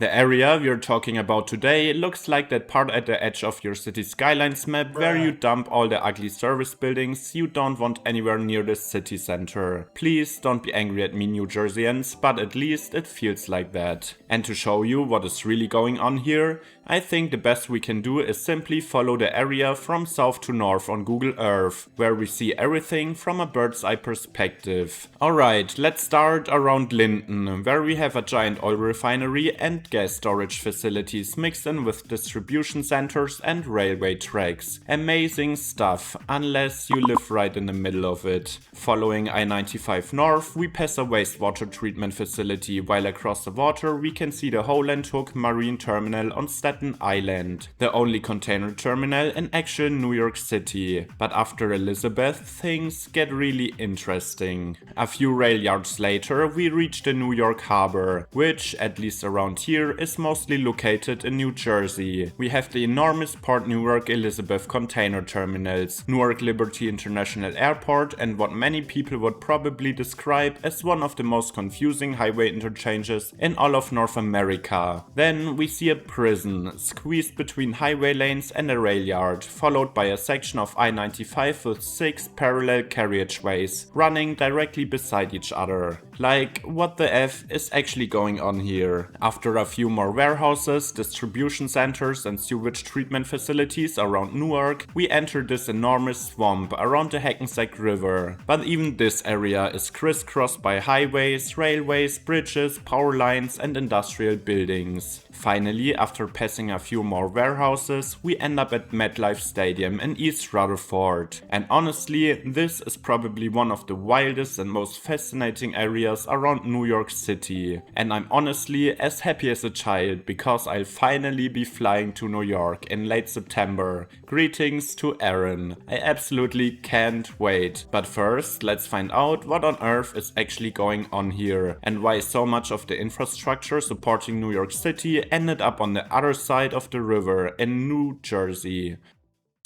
The area we're talking about today looks like that part at the edge of your city skylines map where you dump all the ugly service buildings you don't want anywhere near the city center. Please don't be angry at me, New Jerseyans, but at least it feels like that. And to show you what is really going on here, I think the best we can do is simply follow the area from south to north on Google Earth, where we see everything from a bird's eye perspective. Alright, let's start around Linden, where we have a giant oil refinery and gas storage facilities mixed in with distribution centers and railway tracks. Amazing stuff, unless you live right in the middle of it. Following I-95 north, we pass a wastewater treatment facility, while across the water we can see the Howland Hook Marine Terminal on Staten Island, the only container terminal in actual New York City. But after Elizabeth, things get really interesting. A few rail yards later, we reach the New York Harbor, which, at least around here, is mostly located in New Jersey. We have the enormous Port Newark Elizabeth container terminals, Newark Liberty International Airport, and what many people would probably describe as one of the most confusing highway interchanges in all of North America. Then we see a prison, squeezed between highway lanes and a rail yard, followed by a section of I-95 with 6 parallel carriageways running directly beside each other. Like, what the F is actually going on here? After a few more warehouses, distribution centers and sewage treatment facilities around Newark, we enter this enormous swamp around the Hackensack River. But even this area is crisscrossed by highways, railways, bridges, power lines and industrial buildings. Finally, after passing a few more warehouses, we end up at MetLife Stadium in East Rutherford. And honestly, this is probably one of the wildest and most fascinating areas around New York City. And I'm honestly as happy as a child because I'll finally be flying to New York in late September. Greetings to Aaron. I absolutely can't wait. But first, let's find out what on earth is actually going on here and why so much of the infrastructure supporting New York City ended up on the other side of the river in New Jersey.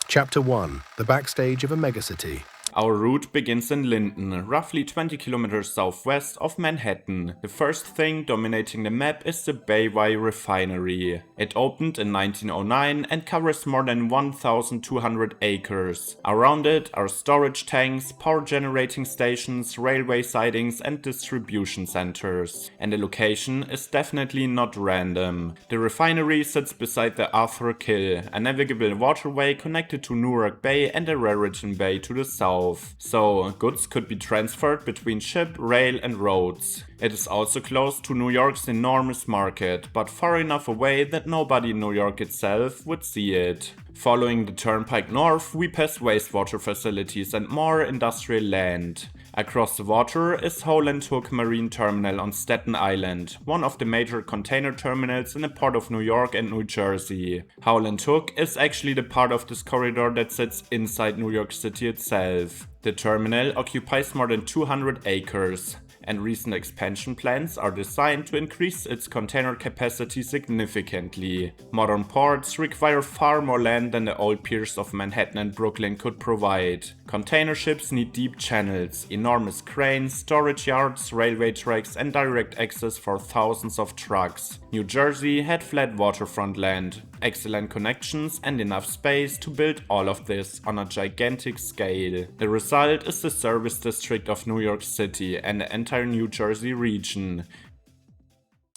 Chapter 1. The backstage of a megacity. Our route begins in Linden, roughly 20 kilometers southwest of Manhattan. The first thing dominating the map is the Bayway refinery. It opened in 1909 and covers more than 1,200 acres. Around it are storage tanks, power generating stations, railway sidings and distribution centers. And the location is definitely not random. The refinery sits beside the Arthur Kill, a navigable waterway connected to Newark Bay and the Raritan Bay to the south. So goods could be transferred between ship, rail and roads. It is also close to New York's enormous market, but far enough away that nobody in New York itself would see it. Following the Turnpike north, we pass wastewater facilities and more industrial land. Across the water is Howland Hook Marine Terminal on Staten Island, one of the major container terminals in the port of New York and New Jersey. Howland Hook is actually the part of this corridor that sits inside New York City itself. The terminal occupies more than 200 acres. And recent expansion plans are designed to increase its container capacity significantly. Modern ports require far more land than the old piers of Manhattan and Brooklyn could provide. Container ships need deep channels, enormous cranes, storage yards, railway tracks and direct access for thousands of trucks. New Jersey had flat waterfront land, excellent connections and enough space to build all of this on a gigantic scale. The result is the service district of New York City and the entire New Jersey region.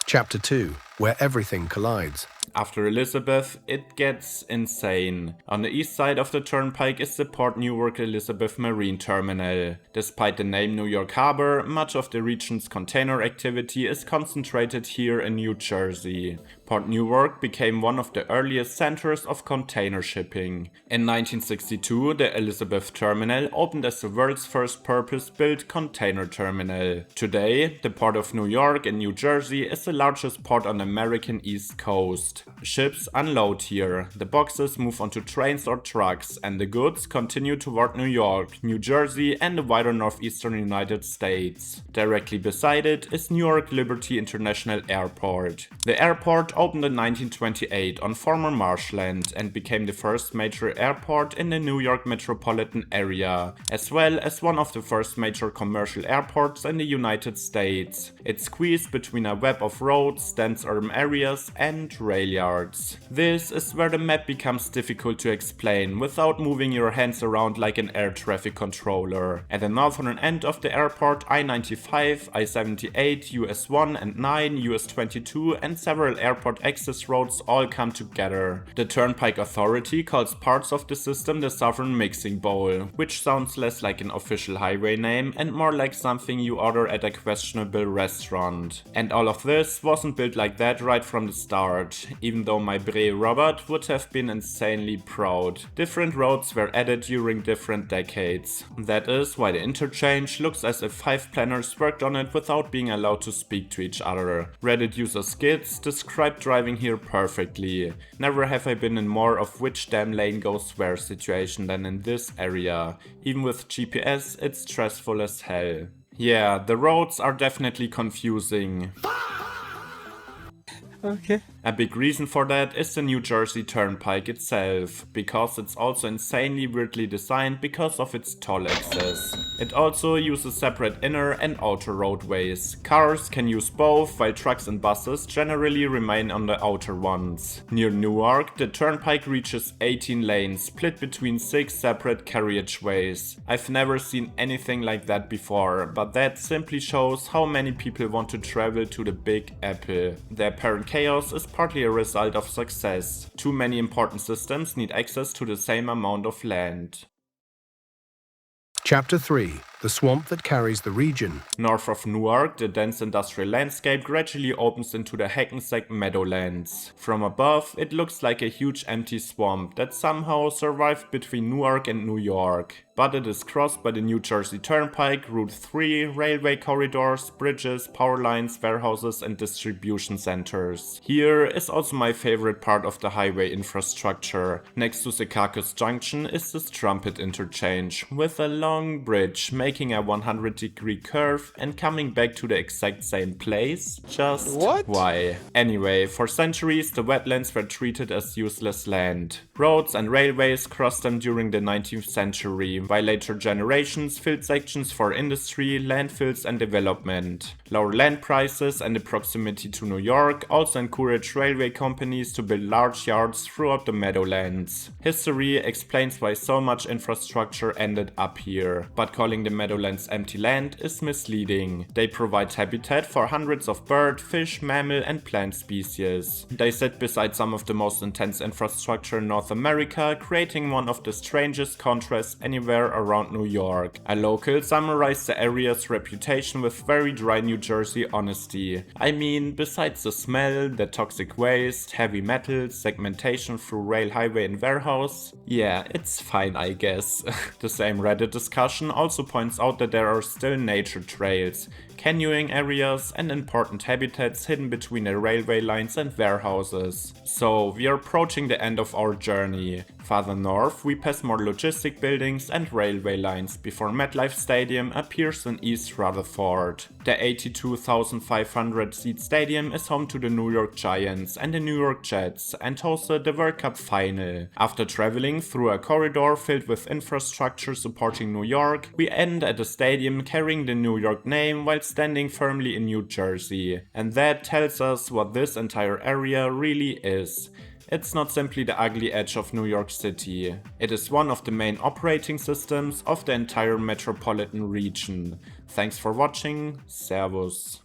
Chapter 2. Where everything collides. After Elizabeth, it gets insane. On the east side of the Turnpike is the Port Newark Elizabeth Marine Terminal. Despite the name New York Harbor, much of the region's container activity is concentrated here in New Jersey. Port Newark became one of the earliest centers of container shipping. In 1962, the Elizabeth Terminal opened as the world's first purpose-built container terminal. Today, the Port of New York in New Jersey is the largest port on the American East Coast. coast. Ships unload here, the boxes move onto trains or trucks, and the goods continue toward New York, New Jersey, and the wider northeastern United States. Directly beside it is Newark Liberty International Airport. The airport opened in 1928 on former marshland and became the first major airport in the New York metropolitan area, as well as one of the first major commercial airports in the United States. It's squeezed between a web of roads, dense urban areas, and rail yards. This is where the map becomes difficult to explain without moving your hands around like an air traffic controller. At the northern end of the airport, I-95, I-78, US 1 and 9, US 22 and several airport access roads all come together. The Turnpike Authority calls parts of the system the Southern Mixing Bowl, which sounds less like an official highway name and more like something you order at a questionable restaurant. And all of this wasn't built like that right from the start, even though my Bre Robert would have been insanely proud. Different roads were added during different decades. That is why the interchange looks as if 5 planners worked on it without being allowed to speak to each other. Reddit user Skids described driving here perfectly. Never have I been in more of which damn lane goes where situation than in this area. Even with GPS, it's stressful as hell. Yeah, the roads are definitely confusing. Okay. A big reason for that is the New Jersey Turnpike itself, because it's also insanely weirdly designed because of its toll access. It also uses separate inner and outer roadways. Cars can use both, while trucks and buses generally remain on the outer ones. Near Newark, the Turnpike reaches 18 lanes, split between 6 separate carriageways. I've never seen anything like that before, but that simply shows how many people want to travel to the Big Apple. The apparent chaos is partly a result of success. Too many important systems need access to the same amount of land. Chapter 3: The swamp that carries the region. North of Newark, the dense industrial landscape gradually opens into the Hackensack Meadowlands. From above, it looks like a huge empty swamp that somehow survived between Newark and New York. But it is crossed by the New Jersey Turnpike, Route 3, railway corridors, bridges, power lines, warehouses and distribution centers. Here is also my favorite part of the highway infrastructure. Next to Secaucus Junction is this Trumpet interchange, with a long bridge making a 100-degree curve and coming back to the exact same place. Just What? why? Anyway, for centuries the wetlands were treated as useless land. Roads and railways crossed them during the 19th century, while later generations filled sections for industry, landfills and development. Lower land prices and the proximity to New York also encouraged railway companies to build large yards throughout the Meadowlands. History explains why so much infrastructure ended up here, but calling the Meadowlands empty land is misleading. They provide habitat for hundreds of bird, fish, mammal and plant species. They sit beside some of the most intense infrastructure in North America, creating one of the strangest contrasts anywhere around New York. A local summarized the area's reputation with very dry New Jersey honesty. I mean, besides the smell, the toxic waste, heavy metals, segmentation through rail, highway and warehouse, yeah, it's fine I guess. The same Reddit discussion also points out that there are still nature trails, canoeing areas and important habitats hidden between the railway lines and warehouses. So we are approaching the end of our journey. Farther north we pass more logistic buildings and railway lines before MetLife Stadium appears in East Rutherford. The 82,500 seat stadium is home to the New York Giants and the New York Jets and hosted the World Cup final. After traveling through a corridor filled with infrastructure supporting New York, we end at a stadium carrying the New York name while standing firmly in New Jersey. And that tells us what this entire area really is. It's not simply the ugly edge of New York City. It is one of the main operating systems of the entire metropolitan region. Thanks for watching, Servus.